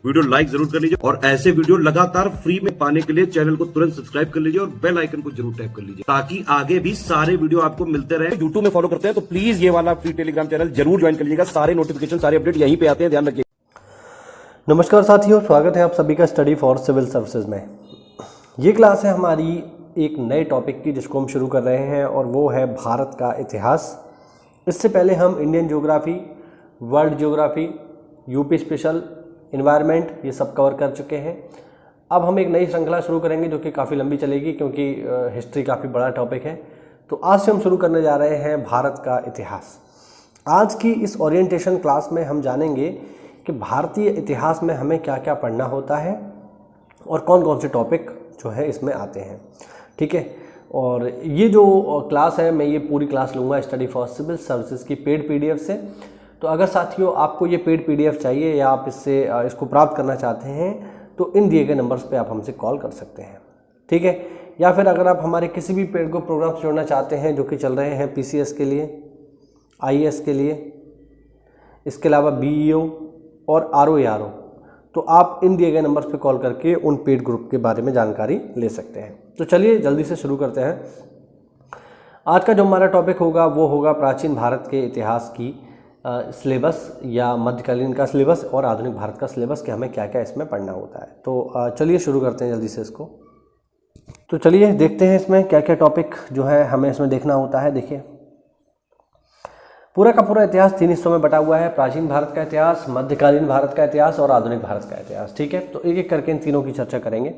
Video like जरूर कर लीजिए और ऐसे वीडियो लगातार फ्री में पाने के लिए चैनल को तुरंत सब्सक्राइब कर लीजिए और बेल आइकन को जरूर टैप कर लीजिए ताकि आगे भी सारे वीडियो आपको मिलते रहे। यूट्यूब में फॉलो करते हैं तो प्लीज ये वाला फ्री टेलीग्राम चैनल जरूर ज्वाइन कर लीजिएगा। सारे नोटिफिकेशन सारे अपडेट यहीं पे आते हैं, ध्यान रखिए। नमस्कार साथियों, स्वागत है आप सभी का स्टडी फॉर सिविल सर्विसेज में। ये क्लास है हमारी एक नए टॉपिक की जिसको हम शुरू कर रहे हैं और वो है भारत का इतिहास। इससे पहले हम Indian geography, world geography, UP special, environment ये सब कवर कर चुके हैं। अब हम एक नई श्रृंखला शुरू करेंगे जो कि काफ़ी लंबी चलेगी क्योंकि हिस्ट्री काफ़ी बड़ा टॉपिक है। तो आज से हम शुरू करने जा रहे हैं भारत का इतिहास। आज की इस ओरिएंटेशन क्लास में हम जानेंगे कि भारतीय इतिहास में हमें क्या क्या पढ़ना होता है और कौन कौन से टॉपिक जो है इसमें आते हैं। ठीक है, और ये जो क्लास है मैं ये पूरी क्लास लूँगा स्टडी फॉर सिविल सर्विसेज की पेड पीडीएफ से। तो अगर साथियों आपको ये पेड पीडीएफ चाहिए या आप इसको प्राप्त करना चाहते हैं तो इन दिए गए नंबर्स पे आप हमसे कॉल कर सकते हैं। ठीक है, या फिर अगर आप हमारे किसी भी पेड को प्रोग्राम से जोड़ना चाहते हैं जो कि चल रहे हैं पीसीएस के लिए, आईएएस के लिए, इसके अलावा बीईओ और आरओ, तो आप इन दिए गए नंबर्स पे कॉल करके उन पेड ग्रुप के बारे में जानकारी ले सकते हैं। तो चलिए जल्दी से शुरू करते हैं। आज का जो हमारा टॉपिक होगा वो होगा प्राचीन भारत के इतिहास की सिलेबस या मध्यकालीन का सिलेबस और आधुनिक भारत का सिलेबस कि हमें क्या क्या इसमें पढ़ना होता है। तो चलिए शुरू करते हैं जल्दी से इसको। तो चलिए देखते हैं इसमें क्या क्या टॉपिक जो है हमें इसमें देखना होता है। देखिए, पूरा का पूरा इतिहास 3 हिस्सों में बटा हुआ है। प्राचीन भारत का इतिहास, मध्यकालीन भारत का इतिहास और आधुनिक भारत का इतिहास। ठीक है, तो एक एक करके इन तीनों की चर्चा करेंगे।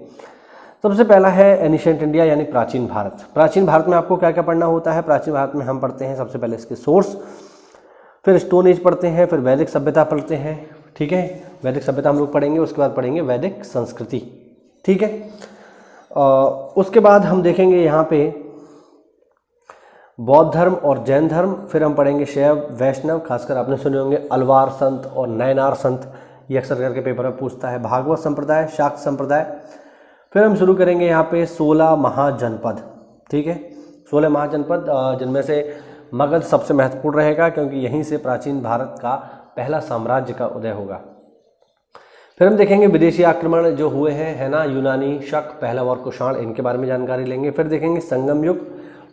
सबसे पहला है एनिशिएंट इंडिया यानी प्राचीन भारत। प्राचीन भारत में आपको क्या क्या पढ़ना होता है? प्राचीन भारत में हम पढ़ते हैं सबसे पहले इसके सोर्स, फिर स्टोन एज पढ़ते हैं, फिर वैदिक सभ्यता पढ़ते हैं। ठीक है, वैदिक सभ्यता हम लोग पढ़ेंगे, उसके बाद पढ़ेंगे वैदिक संस्कृति। ठीक है, उसके बाद हम देखेंगे यहाँ पे बौद्ध धर्म और जैन धर्म, फिर हम पढ़ेंगे शैव वैष्णव, खासकर आपने सुने होंगे अलवार संत और नयनार संत, ये अक्सर करके पेपर में पूछता है, भागवत संप्रदाय, शाक्त संप्रदाय। फिर हम शुरू करेंगे यहाँ पे 16 महाजनपद। ठीक है, 16 महाजनपद जिनमें से मगध सबसे महत्वपूर्ण रहेगा क्योंकि यहीं से प्राचीन भारत का पहला साम्राज्य का उदय होगा। फिर हम देखेंगे विदेशी आक्रमण जो हुए हैं, है ना, यूनानी, शक, पहलव और कुषाण, इनके बारे में जानकारी लेंगे। फिर देखेंगे संगम युग,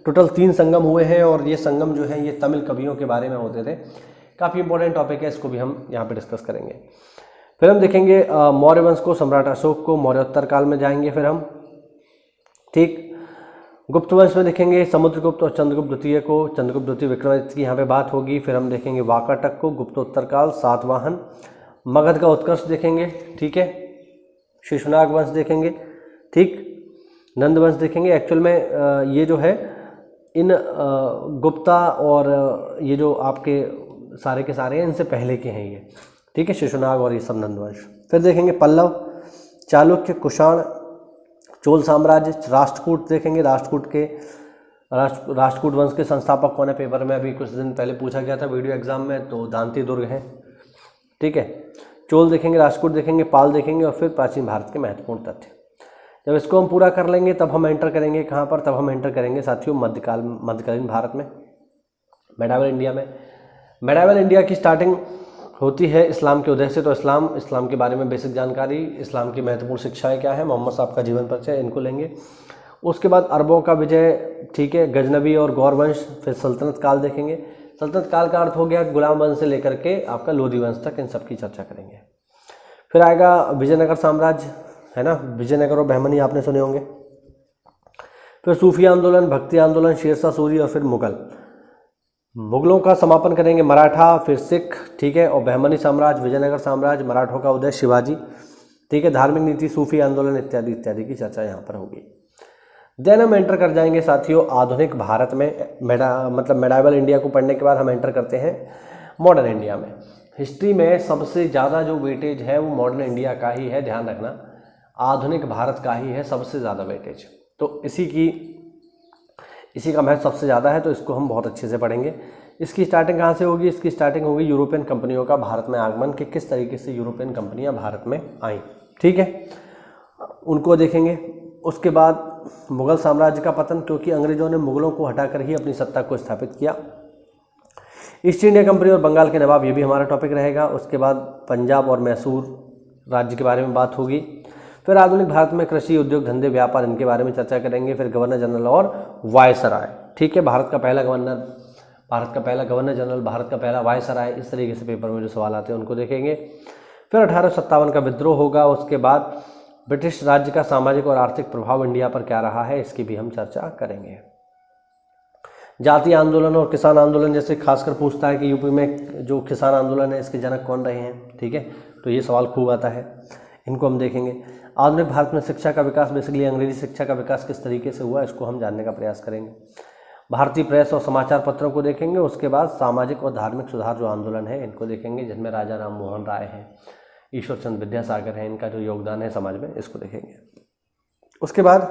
टोटल 3 संगम हुए हैं और ये संगम जो है ये तमिल कवियों के बारे में होते थे। काफ़ी इंपॉर्टेंट टॉपिक है, इसको भी हम यहाँ पे डिस्कस करेंगे। फिर हम देखेंगे मौर्य वंश को, सम्राट अशोक को, मौर्योत्तर काल में जाएंगे फिर हम। ठीक, गुप्त वंश में देखेंगे समुद्रगुप्त और चंद्रगुप्त द्वितीय को, चंद्रगुप्त द्वितीय विक्रमादित्य की यहाँ पे बात होगी। फिर हम देखेंगे वाकाटक को, गुप्तोत्तर काल, सातवाहन, मगध का उत्कर्ष देखेंगे। ठीक है, शिशुनाग वंश देखेंगे। ठीक, नंद वंश देखेंगे। एक्चुअल में ये जो है इन गुप्ता और ये जो आपके सारे के सारे हैं इनसे पहले के हैं ये। ठीक है, शिशुनाग और ये सब नंद वंश। फिर देखेंगे पल्लव, चालुक्य, कुषाण, चोल साम्राज्य, राष्ट्रकूट देखेंगे। राष्ट्रकूट वंश के संस्थापक कौन है? पेपर में अभी कुछ दिन पहले पूछा गया था वीडियो एग्जाम में, तो दांती दुर्ग है। ठीक है, चोल देखेंगे, राष्ट्रकूट देखेंगे, पाल देखेंगे और फिर प्राचीन भारत के महत्वपूर्ण तथ्य। जब इसको हम पूरा कर लेंगे तब हम एंटर करेंगे कहाँ पर? तब हम एंटर करेंगे साथियों मध्यकालीन भारत में, मेडावल इंडिया में। मेडावल इंडिया की स्टार्टिंग होती है इस्लाम के उदय से। तो इस्लाम के बारे में बेसिक जानकारी, इस्लाम की महत्वपूर्ण शिक्षाएं क्या है, मोहम्मद साहब का जीवन परिचय, इनको लेंगे। उसके बाद अरबों का विजय, ठीक है, गजनबी और गौर वंश, फिर सल्तनत काल देखेंगे। सल्तनत काल का अर्थ हो गया गुलाम वंश से लेकर के आपका लोधी वंश तक, इन सब की चर्चा करेंगे। फिर आएगा विजयनगर साम्राज्य, है ना, विजयनगर और बहमनी आपने सुने होंगे। फिर सूफी आंदोलन, भक्ति आंदोलन, शेरशाह सूरी और फिर मुगलों का समापन करेंगे मराठा, फिर सिख, ठीक है, और बहमनी साम्राज्य, विजयनगर साम्राज्य, मराठों का उदय, शिवाजी। ठीक है, धार्मिक नीति, सूफी आंदोलन इत्यादि इत्यादि की चर्चा यहाँ पर होगी। देन हम एंटर कर जाएंगे साथियों आधुनिक भारत में। मेडावल इंडिया को पढ़ने के बाद हम एंटर करते हैं मॉडर्न इंडिया में। हिस्ट्री में सबसे ज़्यादा जो वेटेज है वो मॉडर्न इंडिया का ही है, ध्यान रखना, आधुनिक भारत का ही है सबसे ज़्यादा वेटेज। तो इसी का महत्व सबसे ज़्यादा है, तो इसको हम बहुत अच्छे से पढ़ेंगे। इसकी स्टार्टिंग कहाँ से होगी? इसकी स्टार्टिंग होगी यूरोपियन कंपनियों का भारत में आगमन, कि किस तरीके से यूरोपियन कंपनियाँ भारत में आई। ठीक है, उनको देखेंगे। उसके बाद मुगल साम्राज्य का पतन, क्योंकि अंग्रेजों ने मुगलों को हटाकर ही अपनी सत्ता को स्थापित किया। ईस्ट इंडिया कंपनी और बंगाल के नवाब, ये भी हमारा टॉपिक रहेगा। उसके बाद पंजाब और मैसूर, राज्य के बारे में बात होगी। फिर आधुनिक भारत में कृषि, उद्योग, धंधे, व्यापार, इनके बारे में चर्चा करेंगे। फिर गवर्नर जनरल और वायसराय, ठीक है, भारत का पहला गवर्नर जनरल, भारत का पहला वायसराय, इस तरीके से पेपर में जो सवाल आते हैं उनको देखेंगे। फिर 1857 का विद्रोह होगा। उसके बाद ब्रिटिश राज्य का सामाजिक और आर्थिक प्रभाव इंडिया पर क्या रहा है, इसकी भी हम चर्चा करेंगे। जातीय आंदोलन और किसान आंदोलन जैसे खासकर पूछता है कि यूपी में जो किसान आंदोलन है इसके जनक कौन रहे हैं, ठीक है, तो ये सवाल खूब आता है, इनको हम देखेंगे। आधुनिक भारत में शिक्षा का विकास, बेसिकली अंग्रेजी शिक्षा का विकास किस तरीके से हुआ, इसको हम जानने का प्रयास करेंगे। भारतीय प्रेस और समाचार पत्रों को देखेंगे। उसके बाद सामाजिक और धार्मिक सुधार जो आंदोलन है इनको देखेंगे, जिनमें राजा राम मोहन राय हैं, ईश्वर चंद्र विद्यासागर हैं, इनका जो योगदान है समाज में, इसको देखेंगे। उसके बाद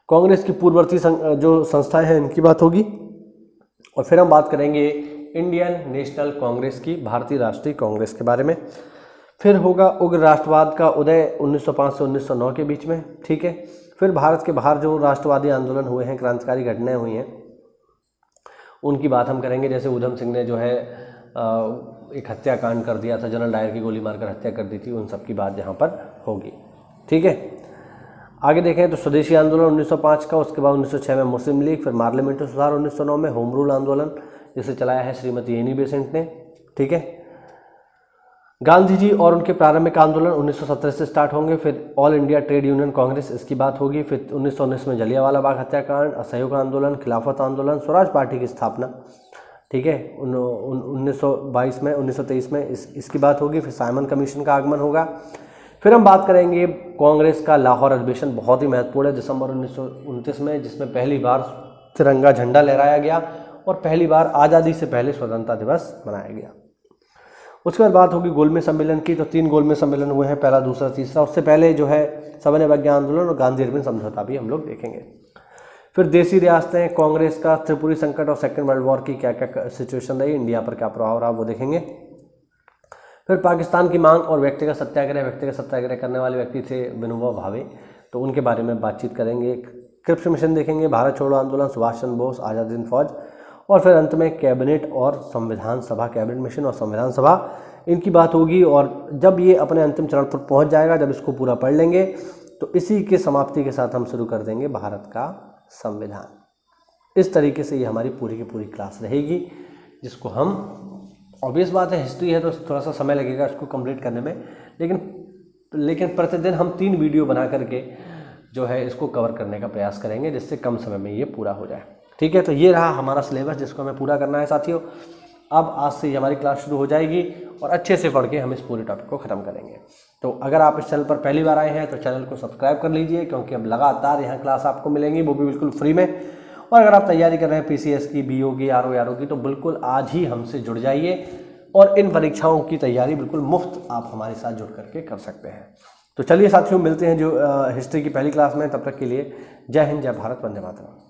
कांग्रेस की पूर्ववर्ती जो संस्थाएं हैं इनकी बात होगी। और फिर हम बात करेंगे इंडियन नेशनल कांग्रेस की, भारतीय राष्ट्रीय कांग्रेस के बारे में। फिर होगा उग्र राष्ट्रवाद का उदय 1905 से 1909 के बीच में, ठीक है। फिर भारत के बाहर जो राष्ट्रवादी आंदोलन हुए हैं, क्रांतिकारी घटनाएं हुई हैं, उनकी बात हम करेंगे। जैसे उधम सिंह ने जो है एक हत्याकांड कर दिया था, जनरल डायर की गोली मारकर हत्या कर दी थी, उन सब की बात यहाँ पर होगी, ठीक है। आगे देखें तो स्वदेशी आंदोलन 1905 का, उसके बाद 1906 में मुस्लिम लीग, फिर पार्लियामेंट्री सुधार 1909 में, होम रूल आंदोलन जिसे चलाया है श्रीमती एनी बेसेंट ने, ठीक है। गांधी जी और उनके प्रारंभिक आंदोलन 1917 से स्टार्ट होंगे। फिर all India trade union Congress, इसकी बात होगी। फिर 1919 में जलियांवाला बाग हत्याकांड, असहयोग आंदोलन, खिलाफत आंदोलन, स्वराज पार्टी की स्थापना, ठीक है, 1923 में इसकी बात होगी। फिर साइमन कमीशन का आगमन होगा। फिर हम बात करेंगे कांग्रेस का लाहौर अधिवेशन, बहुत ही महत्वपूर्ण है, दिसंबर 1929 में, जिसमें पहली बार तिरंगा झंडा लहराया गया और पहली बार आज़ादी से पहले स्वतंत्रता दिवस मनाया गया। उसके बाद बात होगी गोलमेज सम्मेलन की। तो 3 गोलमेज सम्मेलन हुए हैं, पहला, दूसरा, तीसरा। उससे पहले जो है सविनय अवज्ञा आंदोलन और गांधी अरविंद समझौता भी हम लोग देखेंगे। फिर देसी रियासतें, कांग्रेस का त्रिपुरी संकट और सेकेंड वर्ल्ड वॉर की क्या क्या सिचुएशन रही, इंडिया पर क्या प्रभाव रहा, वो देखेंगे। फिर पाकिस्तान की मांग और व्यक्तिगत सत्याग्रह करने वाले व्यक्ति थे विनोबा भावे, तो उनके बारे में बातचीत करेंगे। क्रिप्स मिशन देखेंगे, भारत छोड़ो आंदोलन, सुभाष चंद्र बोस, आज़ाद हिंद फौज, और फिर अंत में कैबिनेट और संविधान सभा, कैबिनेट मिशन और संविधान सभा, इनकी बात होगी। और जब ये अपने अंतिम चरण पर पहुंच जाएगा, जब इसको पूरा पढ़ लेंगे, तो इसी के समाप्ति के साथ हम शुरू कर देंगे भारत का संविधान। इस तरीके से ये हमारी पूरी की पूरी क्लास रहेगी, जिसको हम, ऑब्वियस बात है हिस्ट्री है तो थोड़ा सा समय लगेगा इसको कंप्लीट करने में, लेकिन प्रतिदिन हम 3 वीडियो बना करके जो है इसको कवर करने का प्रयास करेंगे, जिससे कम समय में ये पूरा हो जाए, ठीक है। तो ये रहा हमारा सिलेबस, जिसको हमें पूरा करना है साथियों। अब आज से हमारी क्लास शुरू हो जाएगी और अच्छे से पढ़ के हम इस पूरे टॉपिक को ख़त्म करेंगे। तो अगर आप इस चैनल पर पहली बार आए हैं तो चैनल को सब्सक्राइब कर लीजिए, क्योंकि अब लगातार यहाँ क्लास आपको मिलेंगी, वो भी बिल्कुल फ्री में। और अगर आप तैयारी कर रहे हैं पीसीएस की, बीओ की, आरओ की, तो बिल्कुल आज ही हमसे जुड़ जाइए और इन परीक्षाओं की तैयारी बिल्कुल मुफ्त आप हमारे साथ जुड़ करके कर सकते हैं। तो चलिए साथियों, मिलते हैं जो हिस्ट्री की पहली क्लास में। तब तक के लिए जय हिंद, जय भारत, वंदे मातरम।